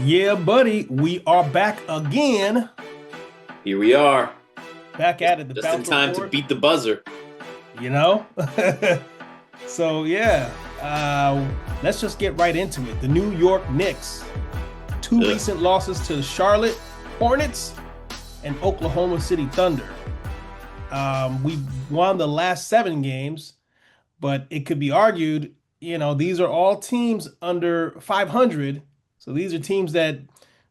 Yeah, buddy, we are back again. Here we are, Back just, at it, the just in Bounce time to Report, beat the buzzer. you know? So, yeah, let's just get right into it. The New York Knicks, two Ugh. recent losses to the Charlotte Hornets and Oklahoma City Thunder. We won the last seven games, but it could be argued, these are all teams under 500. So these are teams that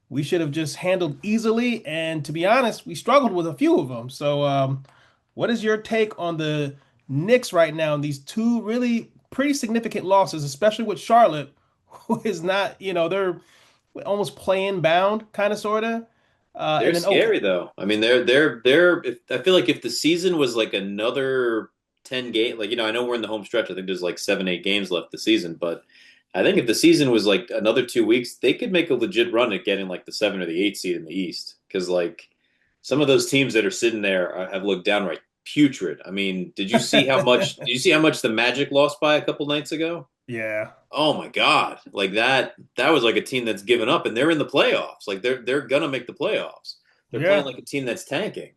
we should have just handled easily. And to be honest, we struggled with a few of them. So, what is your take on the Knicks right now and these two really pretty significant losses, especially with Charlotte, who is not, they're almost playing bound, kind of, sort of. They're And then, okay, scary though. I mean, they're. I feel like if the season was like another 10 game, like I know we're in the home stretch. I think there's like 7, 8 games left the season, but I think if the season was like another 2 weeks, they could make a legit run at getting like the 7 or the 8 seed in the East. Because like some of those teams that are sitting there have looked downright putrid. I mean, did you see how much? Did you see how much the Magic lost by a couple nights ago? yeah, Oh my God. Like that was like a team that's given up and they're in the playoffs. Like they're gonna make the playoffs. They're playing yeah. like a team that's tanking.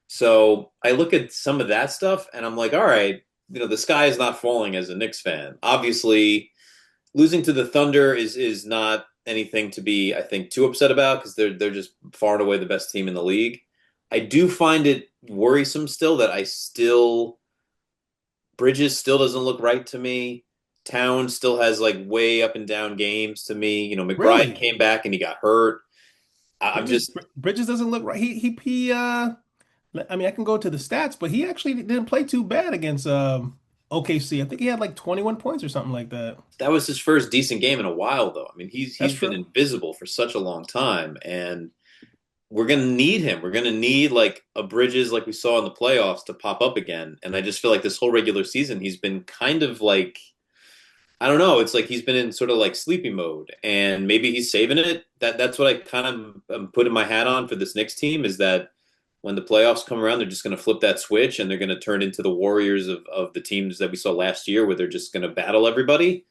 So I look at some of that stuff and I'm like, all right, the sky is not falling as a Knicks fan. Obviously, losing to the Thunder is not anything to be, I think, too upset about because they're just far and away the best team in the league. I do find it worrisome still that I still Bridges still doesn't look right to me. Town still has like way up and down games to me. McBride Really? came back and he got hurt. I'm Bridges just Bridges doesn't look right. I mean, I can go to the stats, but he actually didn't play too bad against OKC. I think he had like 21 points or something like that. that was his first decent game in a while though. I mean, he's That's he's been true. invisible for such a long time and we're gonna need him. We're gonna need like a Bridges like we saw in the playoffs to pop up again. And I just feel like this whole regular season he's been kind of like I don't know. It's like he's been in sort of like sleepy mode, and maybe he's saving it. That's what I kind of am putting my hat on for this Knicks team is that when the playoffs come around, they're just going to flip that switch and they're going to turn into the Warriors of the teams that we saw last year, where they're just going to battle everybody.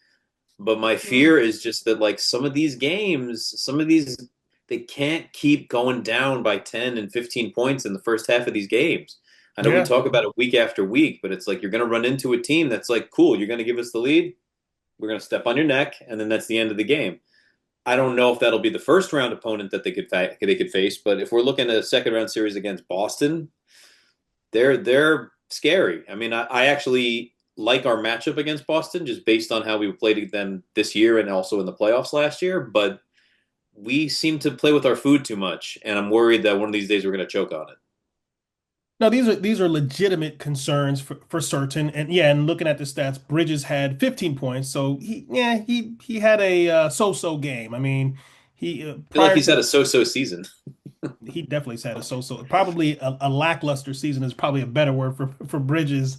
But my Mm. fear is just that like some of these games, some of these they can't keep going down by 10 and 15 points in the first half of these games. I know we Yeah. talk about it week after week, but it's like you're going to run into a team that's like, cool, you're going to give us the lead, we're going to step on your neck, and then that's the end of the game. I don't know if that'll be the first round opponent that they could face, but if we're looking at a second round series against Boston, they're scary. I mean, I actually like our matchup against Boston just based on how we played them this year and also in the playoffs last year, but we seem to play with our food too much, and I'm worried that one of these days we're going to choke on it. No, these are legitimate concerns for certain. And yeah, and looking at the stats, Bridges had 15 points. So he had a so-so game. I mean, he I feel like prior he's had to a so-so season. he definitely had a so-so. Probably a lackluster season is probably a better word for Bridges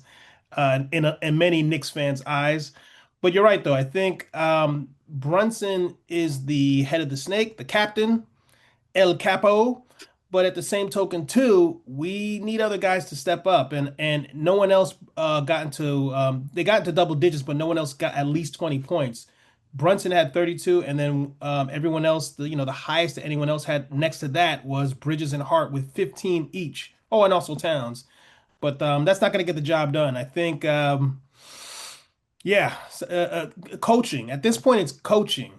in many Knicks fans' eyes. But you're right, though. I think Brunson is the head of the snake, the captain, El Capo. But at the same token, too, we need other guys to step up, and no one else got into they got into double digits, but no one else got at least 20 points. Brunson had 32, and then everyone else, the highest that anyone else had next to that was Bridges and Hart with 15 each. Oh, and also Towns, but that's not going to get the job done. I think, yeah, coaching. At this point, it's coaching.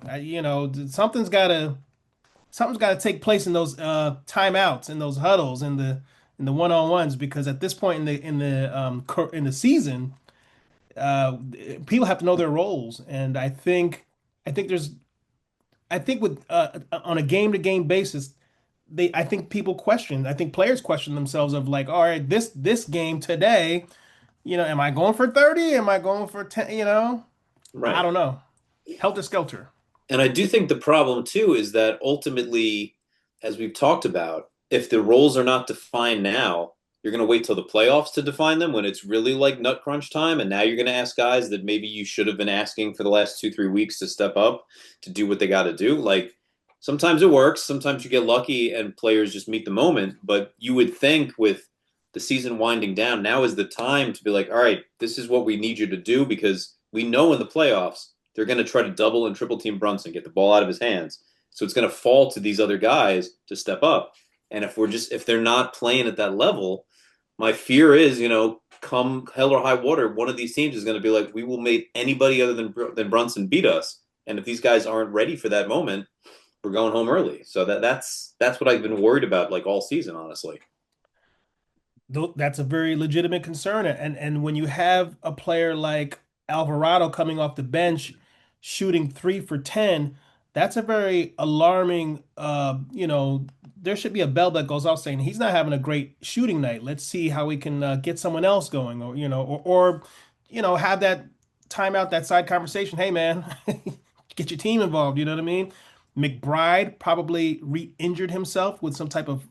Something's got to take place in those timeouts, in those huddles, in the one-on-ones, because at this point in the season, uh, people have to know their roles, and I think with on a game-to-game basis, I think I think players question themselves of like, all right, this game today, am I going for 30? Am I going for 10? I Right. don't know. Helter skelter. And I do think the problem too is that ultimately, as we've talked about, if the roles are not defined now, you're going to wait till the playoffs to define them when it's really like nut crunch time. And now you're going to ask guys that maybe you should have been asking for the last 2, 3 weeks to step up to do what they got to do. Like sometimes it works, sometimes you get lucky and players just meet the moment. But you would think with the season winding down, now is the time to be like, all right, this is what we need you to do because we know in the playoffs they're going to try to double and triple team Brunson, get the ball out of his hands. So it's going to fall to these other guys to step up. And if they're not playing at that level, my fear is, come hell or high water, one of these teams is going to be like, we will make anybody other than Brunson beat us. And if these guys aren't ready for that moment, we're going home early. So that's what I've been worried about like all season, honestly. That's a very legitimate concern. And when you have a player like Alvarado coming off the bench shooting 3 for 10, that's a very alarming there should be a bell that goes off saying he's not having a great shooting night. Let's see how we can get someone else going, or have that timeout, that side conversation. Hey man, get your team involved, you know what I mean? McBride probably re-injured himself with some type of,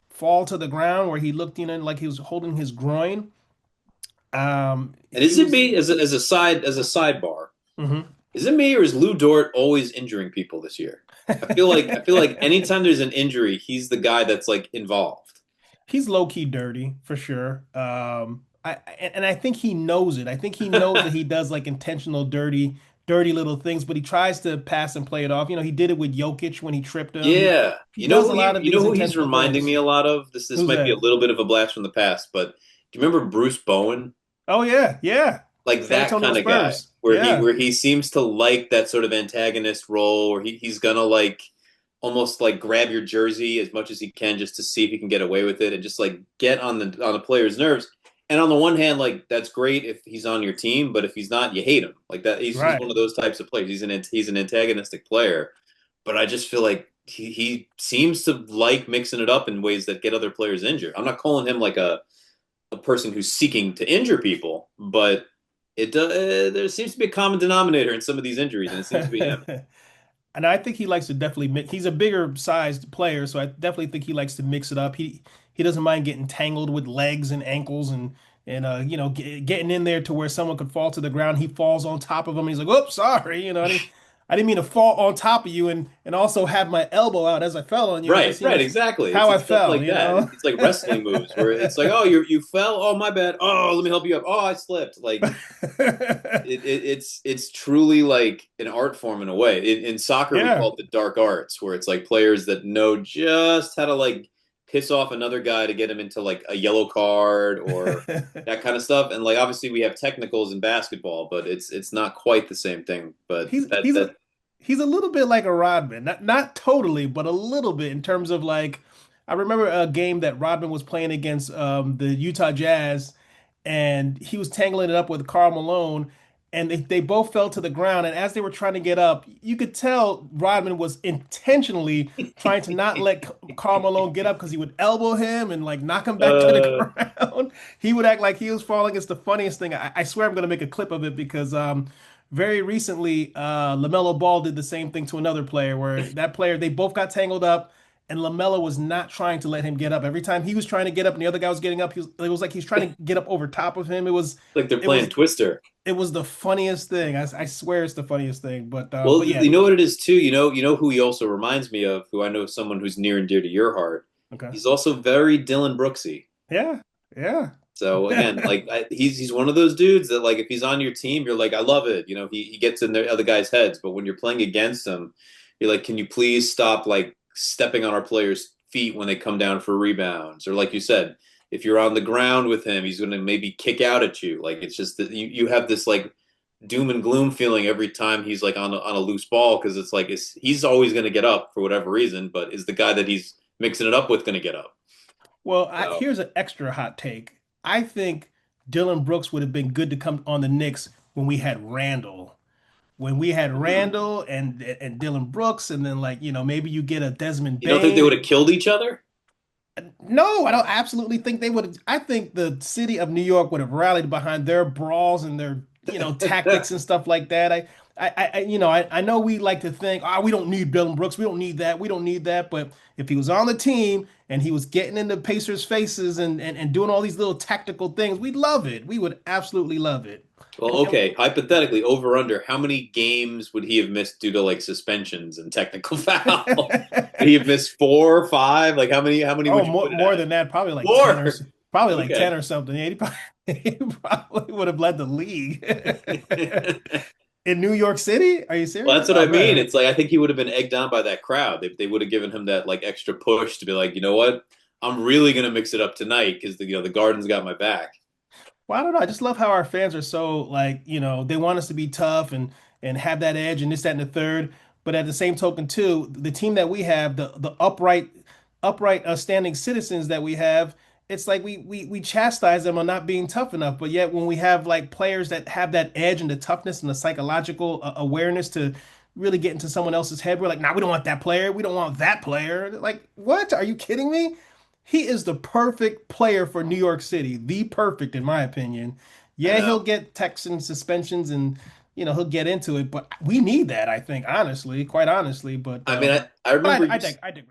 fall to the ground where he looked, like he was holding his groin. And He is it was. me as a sidebar? Mhm. Is it me or is Lou Dort always injuring people this year? I feel like anytime there's an injury, he's the guy that's like involved. He's low key dirty for sure. And I think he knows it. I think he knows that he does like intentional dirty little things, but he tries to pass and play it off. He did it with Jokic when he tripped him. He Yeah, he does a lot of you know these who he's intentional reminding me things. a lot of. This Who's might be a that? little bit of a blast from the past, but do you remember Bruce Bowen? Oh yeah, yeah. Like San that Antonio kind of guy, Spurs. where he Yeah. where he seems to like that sort of antagonist role, where he's gonna like almost like grab your jersey as much as he can just to see if he can get away with it and just like get on the player's nerves. And on the one hand, like that's great if he's on your team, but if he's not, you hate him. Like that, he's one Right. of those types of players. He's an antagonistic player, but I just feel like he seems to like mixing it up in ways that get other players injured. I'm not calling him like a person who's seeking to injure people, but there seems to be a common denominator in some of these injuries, and it seems to be him. And I think he likes to definitely mix. He's a bigger sized player, so I definitely think he likes to mix it up. He doesn't mind getting tangled with legs and ankles and getting in there to where someone could fall to the ground. He falls on top of him. He's like, "Oops, sorry." I didn't mean to fall on top of you and also have my elbow out as I fell on you. I Right, just, right, exactly. how I It's stuff fell, like you that. know? It's like wrestling moves where it's like, oh, you fell. Oh, my bad. Oh, let me help you up. Oh, I slipped. Like it's truly like an art form in a way. In soccer, we Yeah. call it the dark arts, where it's like players that know just how to like piss off another guy to get him into like a yellow card or that kind of stuff. And like obviously we have technicals in basketball, but it's not quite the same thing. But He's that he's a that he's a little bit like a Rodman, not totally, but a little bit in terms of like I remember a game that Rodman was playing against the Utah Jazz, and he was tangling it up with Karl Malone, and they both fell to the ground. And as they were trying to get up, you could tell Rodman was intentionally trying to not let Karl Malone get up because he would elbow him and like knock him back to the uh ground. He would act like he was falling. It's the funniest thing. I swear I'm gonna make a clip of it because very recently, LaMelo Ball did the same thing to another player where that player, they both got tangled up and LaMelo was not trying to let him get up. Every time he was trying to get up and the other guy was getting up, it was like he's trying to get up over top of him. like they're It playing was, Twister. it was the funniest thing. I swear it's the funniest thing. Well, But yeah, you know what it is too. You know who he also reminds me of, who I know someone who's near and dear to your heart. okay. He's also very Dylan Brooksy. Yeah, yeah. So again, like he's one of those dudes that like if he's on your team, you're like, I love it. He gets in the other guys' heads, but when you're playing against him, you're like, can you please stop like stepping on our players' feet when they come down for rebounds? Or like you said, if you're on the ground with him, he's going to maybe kick out at you. Like it's just that you have this like doom and gloom feeling every time he's like on a loose ball because it's like he's always going to get up for whatever reason, but is the guy that he's mixing it up with going to get up? Well, So here's an extra hot take. I think Dylan Brooks would have been good to come on the Knicks when we had Randall. When we had Randall and Dylan Brooks, and then like maybe you get a Desmond you don't think they would have Bain. killed each other? No, I don't absolutely think they would. I think the city of New York would have rallied behind their brawls and their tactics and stuff like that. I know we like to think, we don't need Dylan Brooks, we don't need that, we don't need that. But if he was on the team and he was getting into Pacers' faces and doing all these little tactical things, we'd love it. We would absolutely love it. Well, And okay. Hypothetically, over under, how many games would he have missed due to like suspensions and technical fouls? Would he have missed four or five? Like how many Oh, would you more put it more at? than that, probably like 10 or More. probably like Okay. 10 or something. Yeah, he probably would have led the league. in New York City? Are you Well, that's serious? what Oh I mean. man. It's like I think he would have been egged on by that crowd. They would have given him that like extra push to be like, you know what, I'm really gonna mix it up tonight because the Garden's got my back. Well, I don't know. I just love how our fans are so like, they want us to be tough and have that edge and this, that, and the third. But at the same token, too, the team that we have, the upright standing citizens that we have, it's like we chastise them on not being tough enough. But yet when we have like players that have that edge and the toughness and the psychological awareness to really get into someone else's head, we're like, nah, we don't want that player. We don't want that player. Like, what? Are you kidding me? He is the perfect player for New York City, the perfect, in my opinion. I Yeah, he'll know. get Texan suspensions and he'll get into it, but we need that, I think, honestly, quite honestly. But I mean, I but remember I you dig I digress.